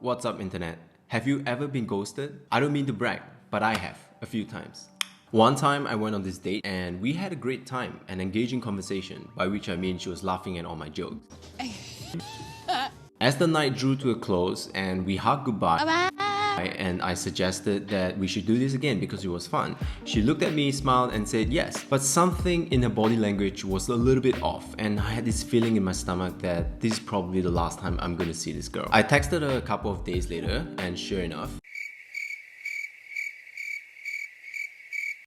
What's up, internet? Have you ever been ghosted? I don't mean to brag, but I have, a few times. One time I went on this date and we had a great time, an engaging conversation, by which I mean she was laughing at all my jokes. As the night drew to a close and we hugged goodbye, and I suggested that we should do this again because it was fun, she looked at me, smiled and said yes. But something in her body language was a little bit off, and I had this feeling in my stomach that this is probably the last time I'm gonna see this girl. I texted her a couple of days later, and sure enough,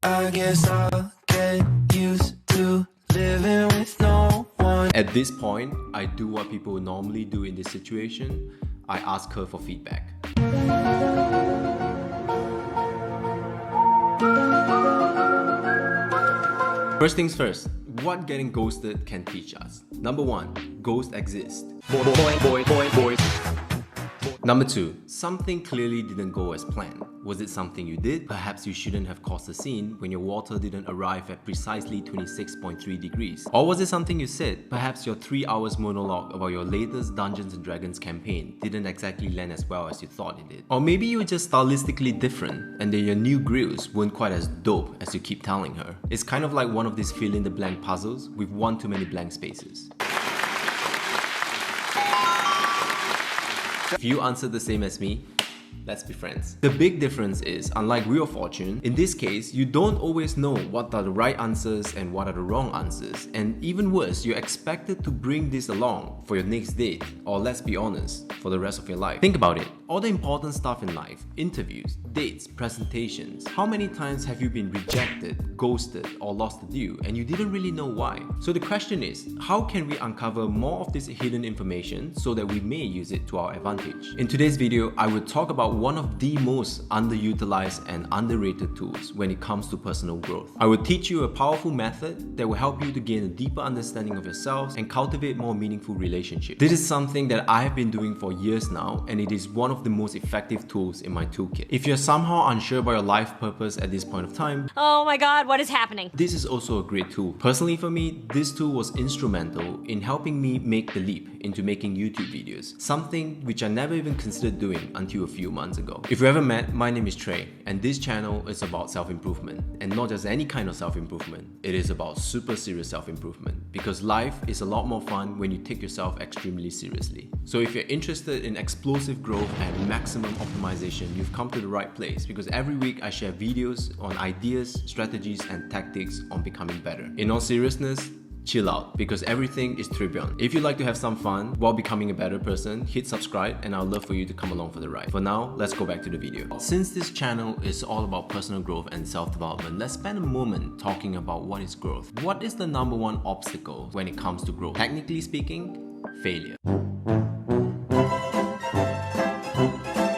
I guess I'll get used to living with no one. At this point, I do what people normally do in this situation. I ask her for feedback. First things first, what getting ghosted can teach us. Number 1, ghosts exist. Number 2, something clearly didn't go as planned. Was it something you did? Perhaps you shouldn't have caused a scene when your water didn't arrive at precisely 26.3 degrees. Or was it something you said? Perhaps your 3 hours monologue about your latest Dungeons & Dragons campaign didn't exactly land as well as you thought it did. Or maybe you were just stylistically different and then your new grills weren't quite as dope as you keep telling her. It's kind of like one of these fill-in-the-blank puzzles with one too many blank spaces. If you answered the same as me, let's be friends. The big difference is, unlike Wheel of Fortune, in this case, you don't always know what are the right answers and what are the wrong answers. And even worse, you're expected to bring this along for your next date, or let's be honest, for the rest of your life. Think about it. All the important stuff in life, interviews, dates, presentations. How many times have you been rejected, ghosted, or lost a deal and you didn't really know why? So the question is, how can we uncover more of this hidden information so that we may use it to our advantage? In today's video, I will talk about one of the most underutilized and underrated tools when it comes to personal growth. I will teach you a powerful method that will help you to gain a deeper understanding of yourself and cultivate more meaningful relationships. This is something that I have been doing for years now, and it is one of the most effective tools in my toolkit. If you're somehow unsure about your life purpose at this point of time, oh my god, what is happening? This is also a great tool. Personally for me, this tool was instrumental in helping me make the leap into making YouTube videos, something which I never even considered doing until a few months ago. If you haven't met, my name is Trey, and this channel is about self-improvement, and not just any kind of self-improvement. It is about super serious self-improvement, because life is a lot more fun when you take yourself extremely seriously. So if you're interested in explosive growth and maximum optimization, you've come to the right place, because every week I share videos on ideas, strategies, and tactics on becoming better. In all seriousness, chill out, because everything is trivial. If you'd like to have some fun while becoming a better person, hit subscribe and I'd love for you to come along for the ride. For now, let's go back to the video. Since this channel is all about personal growth and self-development, let's spend a moment talking about what is growth. What is the number one obstacle when it comes to growth? Technically speaking, failure.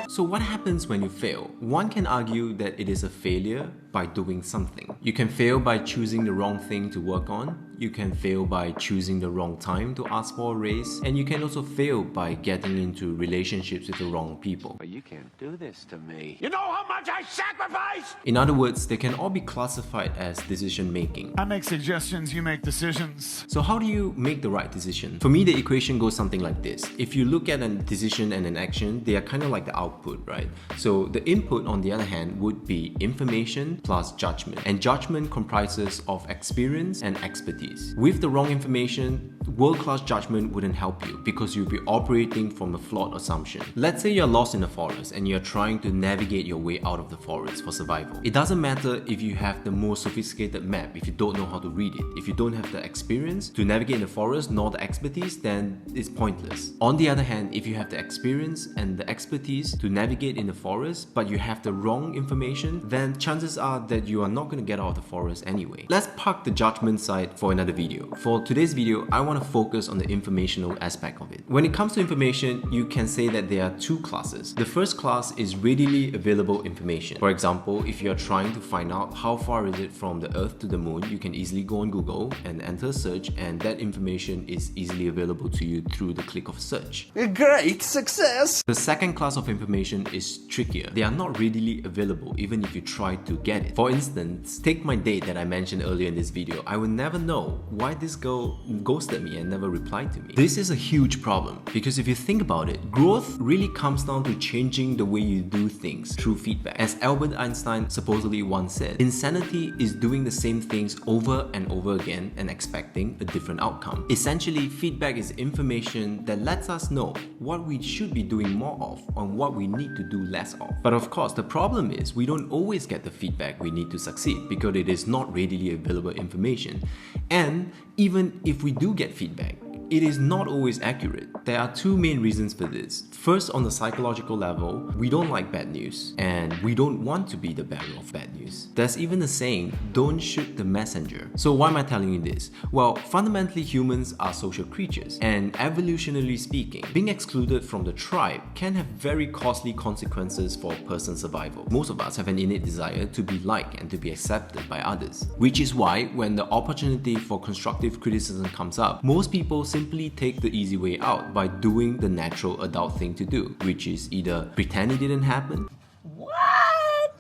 So what happens when you fail? One can argue that it is a failure by doing something. You can fail by choosing the wrong thing to work on. You can fail by choosing the wrong time to ask for a raise. And you can also fail by getting into relationships with the wrong people. But you can't do this to me. You know how much I sacrifice? In other words, they can all be classified as decision making. I make suggestions, you make decisions. So how do you make the right decision? For me, the equation goes something like this. If you look at a decision and an action, they are kind of like the output, right? So the input, on the other hand, would be information plus judgment. And judgment comprises of experience and expertise. With the wrong information, world-class judgment wouldn't help you because you'll be operating from a flawed assumption. Let's say you're lost in a forest and you're trying to navigate your way out of the forest for survival. It doesn't matter if you have the most sophisticated map if you don't know how to read it. If you don't have the experience to navigate in the forest nor the expertise, then it's pointless. On the other hand, if you have the experience and the expertise to navigate in the forest but you have the wrong information, then chances are that you are not going to get out of the forest anyway. Let's park the judgment side for another video. For today's video, I want to focus on the informational aspect of it. When it comes to information, you can say that there are two classes. The first class is readily available information. For example, if you're trying to find out how far is it from the Earth to the Moon, you can easily go on Google and enter a search, and that information is easily available to you through the click of a search. Great success! The second class of information is trickier. They are not readily available even if you try to get it. For instance, take my date that I mentioned earlier in this video. I will never know know why this girl ghosted me and never replied to me. This is a huge problem because if you think about it, growth really comes down to changing the way you do things through feedback. As Albert Einstein supposedly once said, insanity is doing the same things over and over again and expecting a different outcome. Essentially, feedback is information that lets us know what we should be doing more of and what we need to do less of. But of course, the problem is we don't always get the feedback we need to succeed because it is not readily available information. And even if we do get feedback, it is not always accurate. There are two main reasons for this. First, on the psychological level, we don't like bad news and we don't want to be the bearer of bad news. There's even a saying, don't shoot the messenger. So why am I telling you this? Well, fundamentally humans are social creatures and evolutionarily speaking, being excluded from the tribe can have very costly consequences for a person's survival. Most of us have an innate desire to be liked and to be accepted by others, which is why when the opportunity for constructive criticism comes up, most people simply take the easy way out by doing the natural adult thing to do, which is either pretend it didn't happen,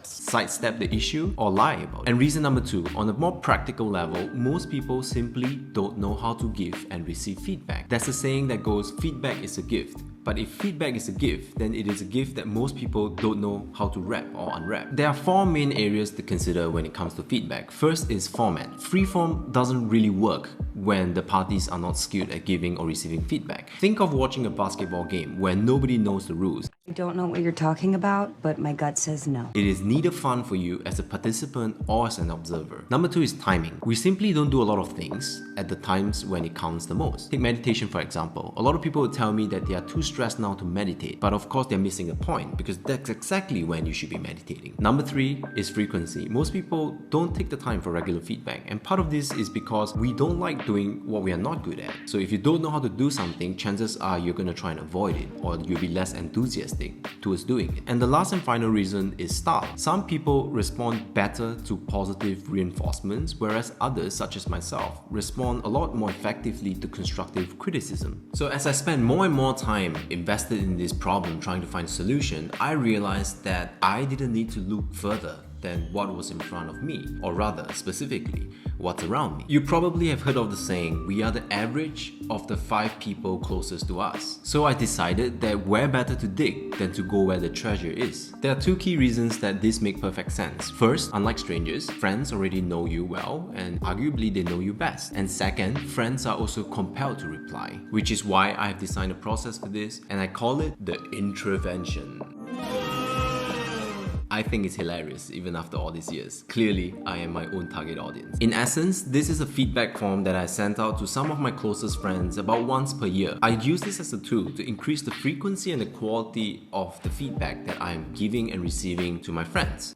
sidestep the issue, or lie about it. And reason number two, on a more practical level, most people simply don't know how to give and receive feedback. There's a saying that goes, feedback is a gift. But if feedback is a gift, then it is a gift that most people don't know how to wrap or unwrap. There are four main areas to consider when it comes to feedback. First is format. Freeform doesn't really work when the parties are not skilled at giving or receiving feedback. Think of watching a basketball game where nobody knows the rules. I don't know what you're talking about, but my gut says no. It is neither fun for you as a participant or as an observer. Number two is timing. We simply don't do a lot of things at the times when it counts the most. Take meditation for example. A lot of people will tell me that they are too stressed now to meditate, but of course they're missing the point because that's exactly when you should be meditating. Number three is frequency. Most people don't take the time for regular feedback, and part of this is because we don't like doing what we are not good at. So if you don't know how to do something, chances are you're going to try and avoid it, or you'll be less enthusiastic towards doing it. And the last and final reason is style. Some people respond better to positive reinforcements, whereas others, such as myself, respond a lot more effectively to constructive criticism. So as I spend more and more time invested in this problem trying to find a solution, I realized that I didn't need to look further than what was in front of me, or rather, specifically, what's around me. You probably have heard of the saying, we are the average of the 5 people closest to us. So I decided that where better to dig than to go where the treasure is. There are two key reasons that this makes perfect sense. First, unlike strangers, friends already know you well and arguably they know you best. And second, friends are also compelled to reply, which is why I have designed a process for this and I call it the intervention. I think it's hilarious even after all these years. Clearly, I am my own target audience. In essence, this is a feedback form that I sent out to some of my closest friends about once per year. I use this as a tool to increase the frequency and the quality of the feedback that I am giving and receiving to my friends.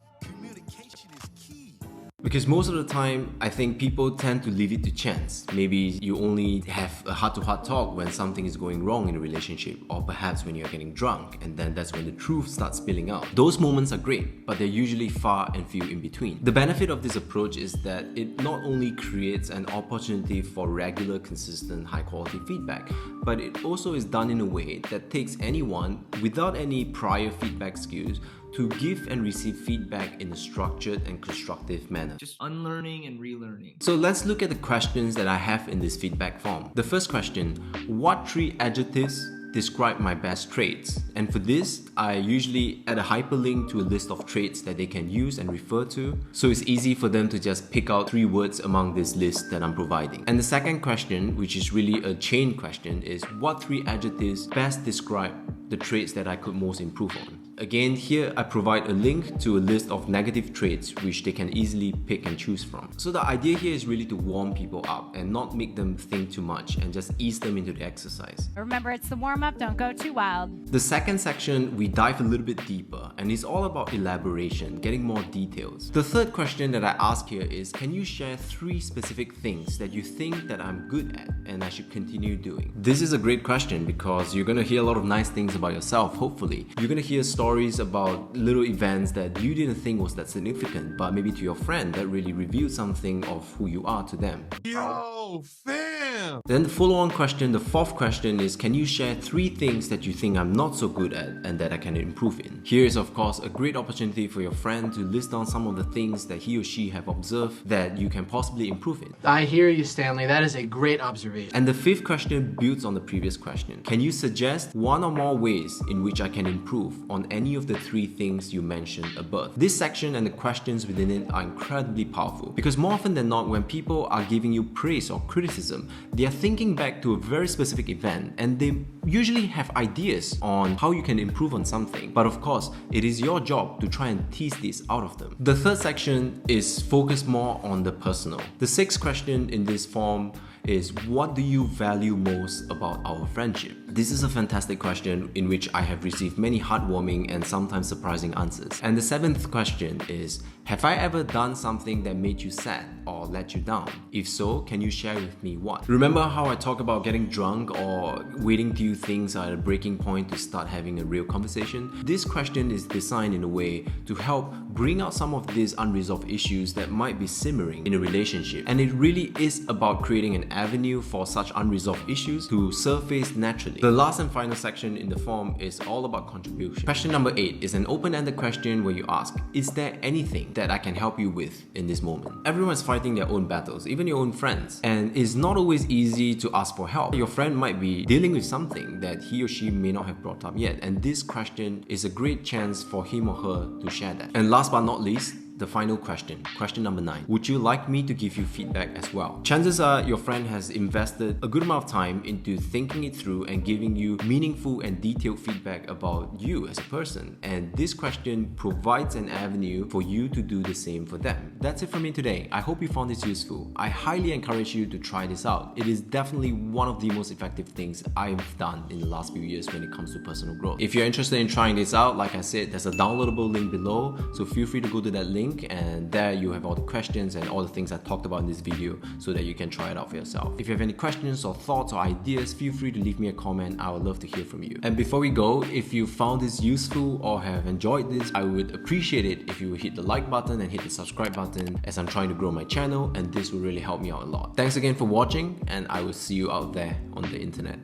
Because most of the time, I think people tend to leave it to chance. Maybe you only have a heart-to-heart talk when something is going wrong in a relationship, or perhaps when you're getting drunk, and then that's when the truth starts spilling out. Those moments are great, but they're usually far and few in between. The benefit of this approach is that it not only creates an opportunity for regular, consistent, high-quality feedback, but it also is done in a way that takes anyone without any prior feedback skills to give and receive feedback in a structured and constructive manner. Just unlearning and relearning. So let's look at the questions that I have in this feedback form. The first question, what 3 adjectives describe my best traits? And for this, I usually add a hyperlink to a list of traits that they can use and refer to, so it's easy for them to just pick out 3 words among this list that I'm providing. And the second question, which is really a chain question, is what 3 adjectives best describe the traits that I could most improve on? Again, here I provide a link to a list of negative traits which they can easily pick and choose from. So the idea here is really to warm people up and not make them think too much and just ease them into the exercise. Remember, it's the warm-up, don't go too wild. The second section, we dive a little bit deeper and it's all about elaboration, getting more details. The third question that I ask here is, can you share 3 specific things that you think that I'm good at and I should continue doing? This is a great question because you're gonna hear a lot of nice things about yourself, hopefully. You're gonna hear stories about little events that you didn't think was that significant, but maybe to your friend that really revealed something of who you are to them. Yo, fam! Then the follow-on question, the fourth question is, can you share 3 things that you think I'm not so good at and that I can improve in? Here is of course a great opportunity for your friend to list down some of the things that he or she have observed that you can possibly improve in. I hear you, Stanley. That is a great observation. And the fifth question builds on the previous question. Can you suggest 1 or more ways in which I can improve on any of the 3 things you mentioned above? This section and the questions within it are incredibly powerful because more often than not, when people are giving you praise or criticism, they are thinking back to a very specific event and they usually have ideas on how you can improve on something. But of course, it is your job to try and tease this out of them. The third section is focused more on the personal. The sixth question in this form is, what do you value most about our friendship? This is a fantastic question in which I have received many heartwarming and sometimes surprising answers. And the seventh question is, have I ever done something that made you sad or let you down? If so, can you share with me what? Remember how I talk about getting drunk or waiting till things are at a breaking point to start having a real conversation? This question is designed in a way to help bring out some of these unresolved issues that might be simmering in a relationship. And it really is about creating an avenue for such unresolved issues to surface naturally. The last and final section in the form is all about contribution. Question number 8 is an open-ended question where you ask, is there anything that I can help you with in this moment? Everyone's fighting their own battles, even your own friends, and it's not always easy to ask for help. Your friend might be dealing with something that he or she may not have brought up yet, and this question is a great chance for him or her to share that. And last but not least, the final question, question number 9. Would you like me to give you feedback as well? Chances are your friend has invested a good amount of time into thinking it through and giving you meaningful and detailed feedback about you as a person. And this question provides an avenue for you to do the same for them. That's it from me today. I hope you found this useful. I highly encourage you to try this out. It is definitely one of the most effective things I've done in the last few years when it comes to personal growth. If you're interested in trying this out, like I said, there's a downloadable link below, so feel free to go to that link, and there you have all the questions and all the things I talked about in this video so that you can try it out for yourself. If you have any questions or thoughts or ideas, feel free to leave me a comment. I would love to hear from you. And before we go, if you found this useful or have enjoyed this, I would appreciate it if you would hit the like button and hit the subscribe button, as I'm trying to grow my channel and this will really help me out a lot. Thanks again for watching, and I will see you out there on the internet.